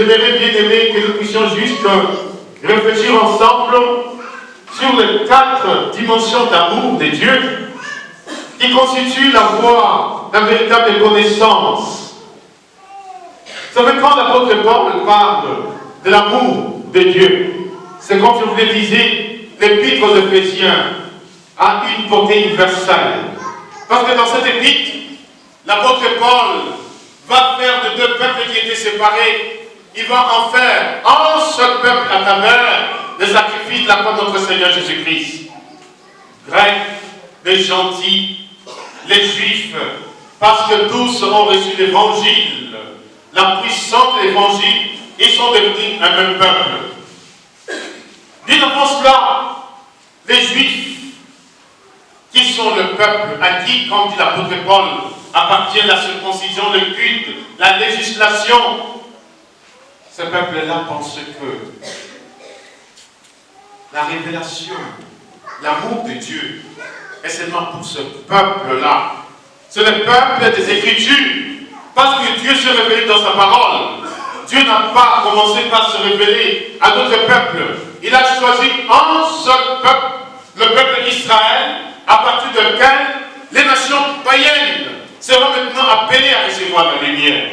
j'aimerais bien aimer que nous puissions juste réfléchir ensemble sur les 4 dimensions d'amour de Dieu qui constituent la voie d'un véritable connaissance. Vous savez, quand l'apôtre Paul parle de l'amour de Dieu, c'est comme je vous le disais, l'épître aux Éphésiens a une portée universelle. Parce que dans cette épître, l'apôtre Paul va faire de 2 peuples qui étaient séparés, il va en faire un seul peuple à travers le sacrifice de la croix de notre Seigneur Jésus-Christ. Grecs, les gentils, les juifs, parce que tous ont reçu l'évangile, la puissance de l'évangile, ils sont devenus un même peuple. Bien avant cela, les juifs, qui sont le peuple à qui, comme dit l'apôtre Paul, appartient la circoncision, le culte, la législation. Ce peuple-là pense que la révélation, l'amour de Dieu est seulement pour ce peuple-là. C'est le peuple des Écritures. Parce que Dieu s'est révélé dans sa parole. Dieu n'a pas commencé par se révéler à d'autres peuples. Il a choisi un seul peuple, le peuple d'Israël, à partir duquel les nations païennes seront maintenant appelées à recevoir la lumière.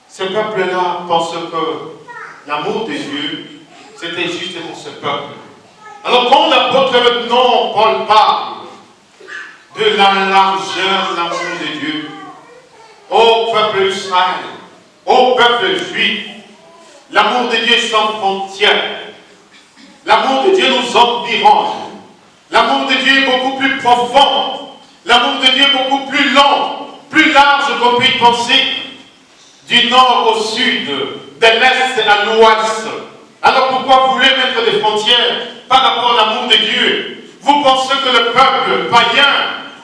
Ce peuple-là pense que l'amour de Dieu, c'était juste pour ce peuple. Alors quand l'apôtre maintenant, Paul parle de la largeur de l'amour de Dieu, ô peuple Israël, ô peuple juif, l'amour de Dieu est sans frontières. L'amour de Dieu nous environne. L'amour de Dieu est beaucoup plus profond. L'amour de Dieu est beaucoup plus long, plus large qu'on peut y penser. Du nord au sud, de l'est à l'ouest. Alors pourquoi vous voulez mettre des frontières par rapport à l'amour de Dieu? Vous pensez que le peuple païen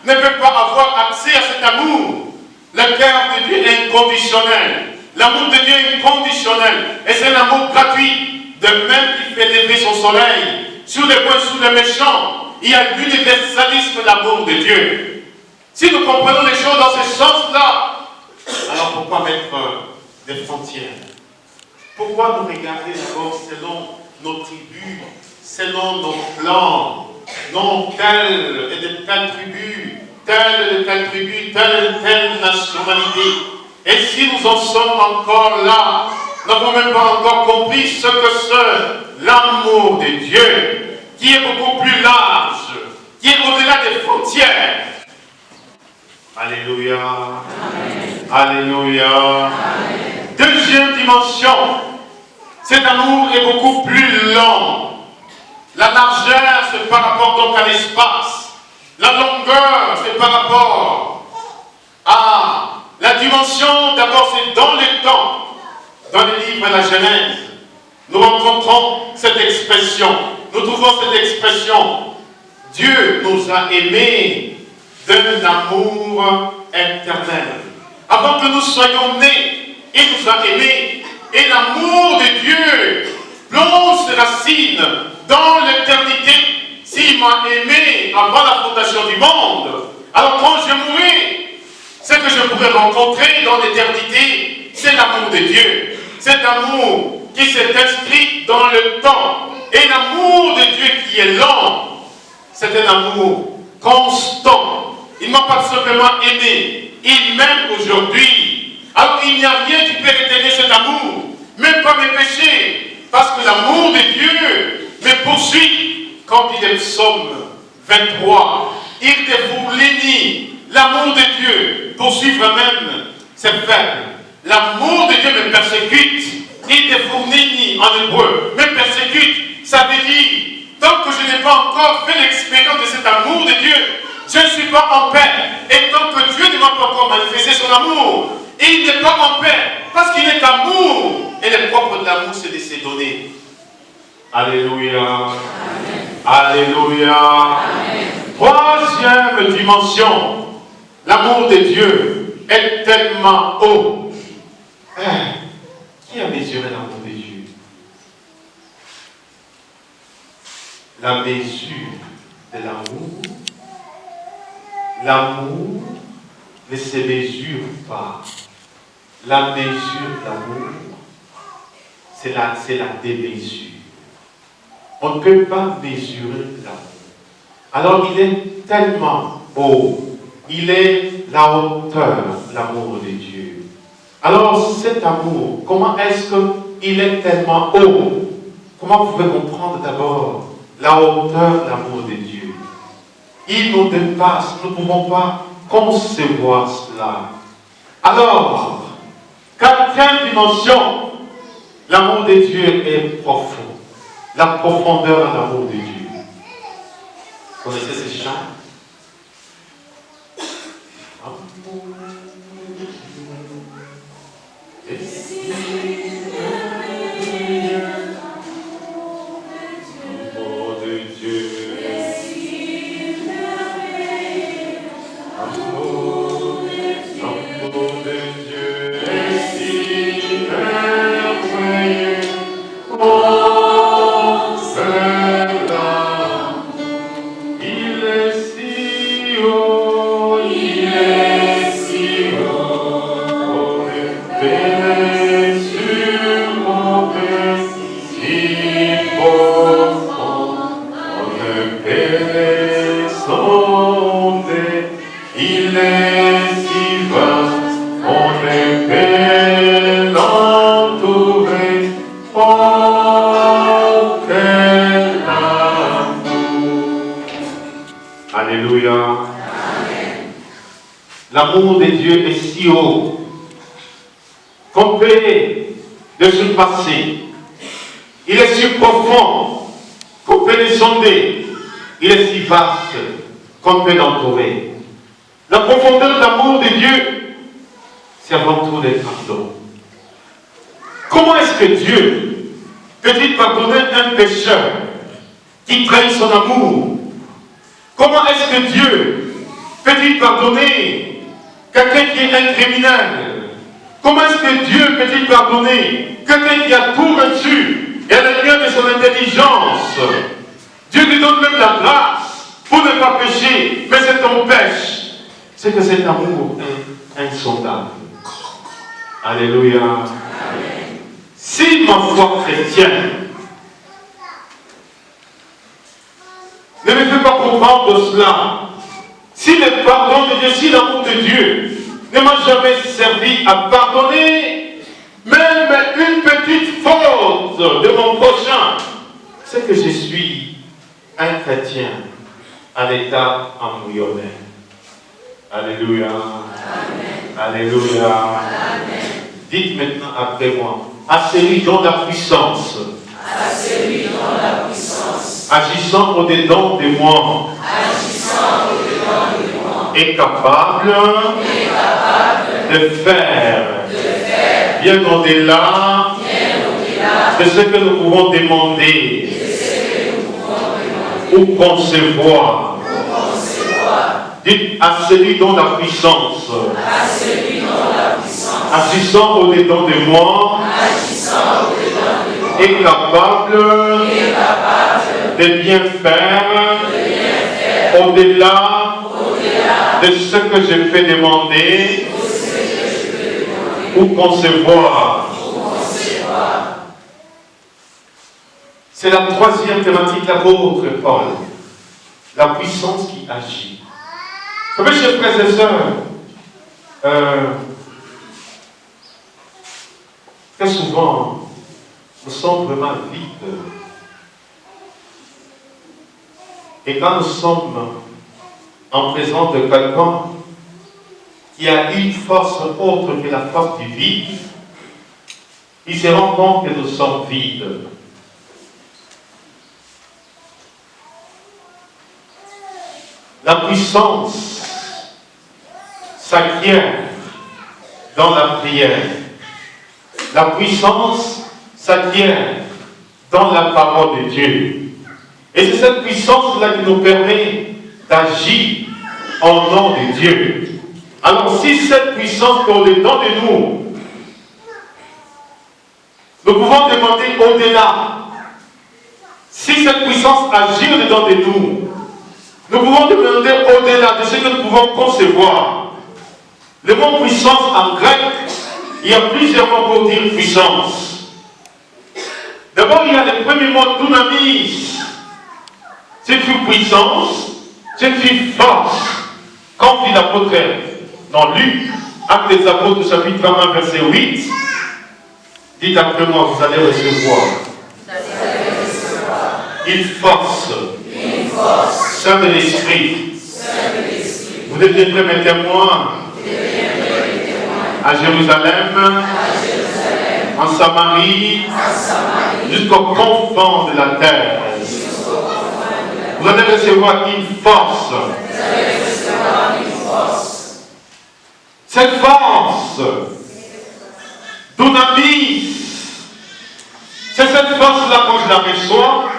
ne peut pas avoir accès à cet amour? Le cœur de Dieu est inconditionnel. L'amour de Dieu est inconditionnel. Et c'est un amour gratuit. De même qu'il fait lever son soleil sur les bons et sur les méchants. Il y a l'universalisme de l'amour de Dieu. Si nous comprenons les choses dans ce sens-là, alors pourquoi mettre des frontières? Pourquoi nous regarder d'abord selon nos tribus, selon nos clans? Non, telle et de telle tribu, telle et de telle tribu, telle et telle nationalité. Et si nous en sommes encore là, nous n'avons même pas encore compris ce que c'est l'amour de Dieu, qui est beaucoup plus large, qui est au-delà des frontières. Alléluia. Amen. Alléluia. Amen. Deuxième dimension, cet amour est beaucoup plus long. La largeur, c'est par rapport donc à l'espace. La longueur, c'est par rapport à la dimension, d'abord c'est dans le temps. Dans le livre de la Genèse, nous rencontrons cette expression. Nous trouvons cette expression. Dieu nous a aimés d'un amour éternel. Avant que nous soyons nés, il nous a aimés. Et l'amour de Dieu plonge ses racines dans l'éternité. S'il m'a aimé avant la fondation du monde, alors quand je mourrai, ce que je pourrais rencontrer dans l'éternité, c'est l'amour de Dieu. Cet amour qui s'est inscrit dans le temps. Et l'amour de Dieu qui est lent, c'est un amour constant. Il ne m'a pas simplement aimé, il m'aime aujourd'hui. Alors il n'y a rien qui peut retenir cet amour, même pas mes péchés. Parce que l'amour de Dieu me poursuit, comme dit le psaume 23. Il défourlit. L'amour de Dieu poursuit même ses faibles. L'amour de Dieu me persécute. Il défournit en hébreu, me persécute. Ça veut dire, tant que je n'ai pas encore fait l'expérience de cet amour de Dieu, je ne suis pas en paix. Et tant que Dieu ne m'a pas encore manifesté son amour, il n'est pas en paix. Parce qu'il est amour. Et le propre de l'amour, c'est de se donner. Alléluia. Amen. Alléluia. Amen. Troisième dimension. L'amour de Dieu est tellement haut. Qui a mesuré l'amour de Dieu? La mesure de l'amour ne se mesure pas. La mesure de l'amour c'est la démesure. On ne peut pas mesurer l'amour. Alors il est tellement haut. Il est la hauteur, l'amour de Dieu. Alors cet amour, comment est-ce qu'il est tellement haut? Comment vous pouvez comprendre d'abord la hauteur, l'amour de Dieu? Il nous dépasse, nous ne pouvons pas concevoir cela. Alors, quatrième dimension, l'amour de Dieu est profond. La profondeur de l'amour de Dieu. Vous connaissez ces chants? L'amour de Dieu est si haut qu'on peut le surpasser. Il est si profond qu'on peut le sonder. Il est si vaste qu'on peut l'entourer. La profondeur de l'amour de Dieu, c'est avant tout le pardon. Comment est-ce que Dieu peut-il pardonner un pécheur qui trahit son amour? Comment est-ce que Dieu peut-il pardonner quelqu'un qui est un criminel? Comment est-ce que Dieu peut-il pardonner quelqu'un qui a tout reçu et à la lumière de son intelligence? Dieu lui donne même la grâce pour ne pas pécher, mais c'est ton pêche. C'est que cet amour est insondable. Alléluia. Amen. Si ma foi chrétienne ne me fait pas comprendre cela, si le pardon de Dieu, si l'amour de Dieu ne m'a jamais servi à pardonner même une petite faute de mon prochain, c'est que je suis un chrétien à l'état embryonnaire. Alléluia. Amen. Alléluia. Amen. Dites maintenant après moi, à celui dont la puissance, agissant au-dedans de moi, est capable de faire bien au-delà de ce que nous pouvons demander ou concevoir. Dites à celui dont la puissance, agissant au-dedans de moi, est capable de bien faire au-delà de ce que je peux demander ou concevoir. C'est la troisième thématique de l'apôtre Paul. La puissance qui agit. Vous savez, chers frères et sœurs, très souvent, nous sommes vraiment vides. Et quand nous sommes en présence de quelqu'un qui a une force autre que la force du vide, il se rend compte que nous sommes vides. La puissance s'acquiert dans la prière. La puissance s'acquiert dans la parole de Dieu. Et c'est cette puissance-là qui nous permet d'agir en nom de Dieu. Alors si cette puissance est au-dedans de nous, nous pouvons demander au-delà. Si cette puissance agit au-dedans de nous, nous pouvons demander au-delà de ce que nous pouvons concevoir. Le mot puissance en grec, il y a plusieurs mots pour dire puissance. D'abord, il y a le premier mot, dunamis. C'est une puissance, c'est une force. Comme dit l'apôtre dans Luc, Actes des Apôtres, chapitre 20, verset 8, dites après moi, vous allez recevoir une force, Saint de l'Esprit. Vous deviendrez mes témoins à Jérusalem, en Samarie, jusqu'aux confins de la terre. Vous allez recevoir une force. Cette force, dunamis, c'est cette force-là quand je la reçois,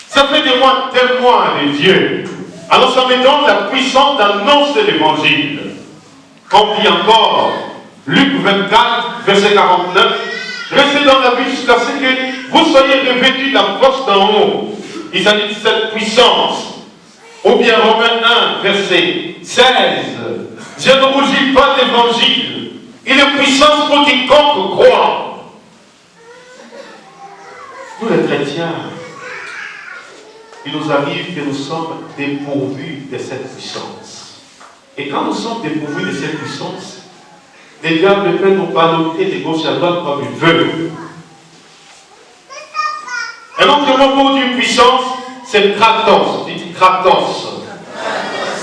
ça fait de moi témoin de Dieu. Alors ça me donne la puissance d'annoncer l'évangile. Comme dit encore Luc 24, verset 49, restez dans la vie jusqu'à ce que vous soyez revêtus de la force d'en haut. Il s'agit de cette puissance. Ou bien Romains 1, verset 16. Je ne rougis pas de l'évangile. Il est puissance pour quiconque croit. Nous les chrétiens, il nous arrive que nous sommes dépourvus de cette puissance. Et quand nous sommes dépourvus de cette puissance, le diable peut nous balloter de gauche à droite comme il veut. Un autre mot pour dire puissance, c'est Kratos. Dites Kratos.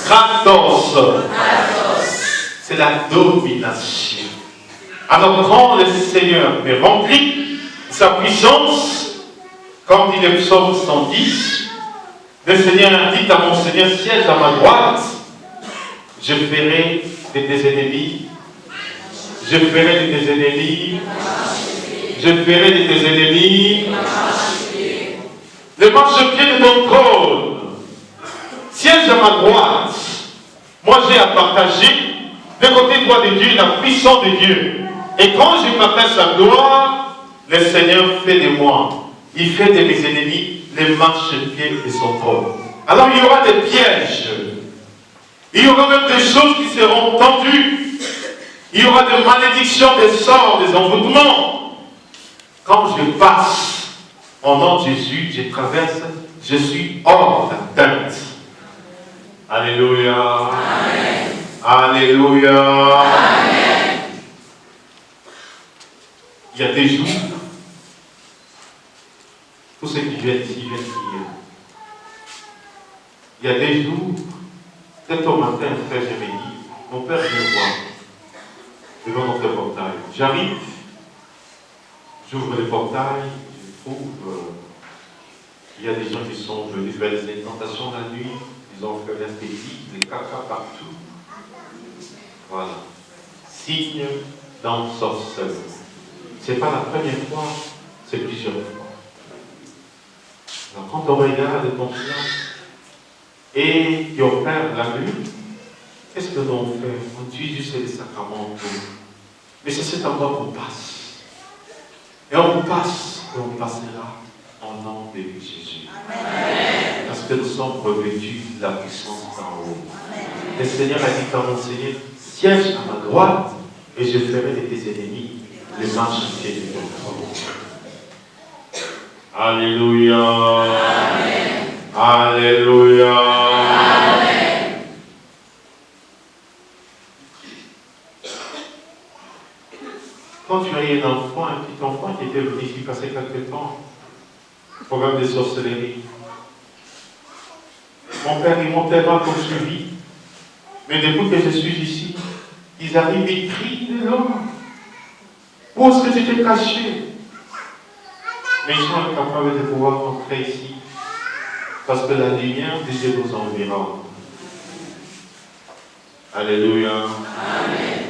Kratos. C'est la domination. Alors quand le Seigneur me remplit sa puissance, comme dit le psaume 110, le Seigneur dit à mon Seigneur, siège à ma droite, je ferai de tes ennemis, je ferai de tes ennemis, je ferai de tes ennemis, le marchepied de ton trône, siège à ma droite. Moi j'ai à partager de côté droit de Dieu, la puissance de Dieu. Et quand je partage sa gloire, le Seigneur fait de moi, il fait de mes ennemis les marchepieds de son trône. Alors il y aura des pièges, il y aura même des choses qui seront tendues, il y aura des malédictions, des sorts, des envoûtements. Quand je passe, au nom de Jésus, je traverse, je suis hors d'atteinte. Alléluia. Amen. Alléluia. Amen. Il y a des jours, tous ceux qui viennent ici viennent prier. Il y a des jours, peut-être au matin, frère Jérémie, mon père vient voir devant notre portail. J'arrive, j'ouvre le portail, je trouve il y a des gens qui sont venus faire des incantations la nuit, ils ont fait l'esthétique, des caca partout. Voilà. Signe d'ensorcellement. Ce n'est pas la première fois, c'est plusieurs fois. Alors quand on regarde conscience et qui opère la nuit, qu'est-ce que l'on fait? On utilise juste les sacraments. Mais c'est cet endroit qu'on passe. Et on passe, et on passera au nom de Jésus. Amen. Parce que nous sommes revêtus de la puissance d'en haut. Le Seigneur a dit à mon Seigneur, siège à ma droite, et je ferai de tes ennemis les marchepieds de ton trône. Alléluia. Amen. Alléluia. Amen. Quand tu as un enfant, un petit enfant qui était venu ici passer quelque temps, programme de sorcellerie. Mon père, ils m'ont tellement poursuivi. Mais depuis que je suis ici, ils arrivent et crient de l'homme. Où est-ce que tu t'es caché? Mais ils sont incapables de pouvoir rentrer ici. Parce que la lumière de Dieu nous environne. Alléluia. Amen.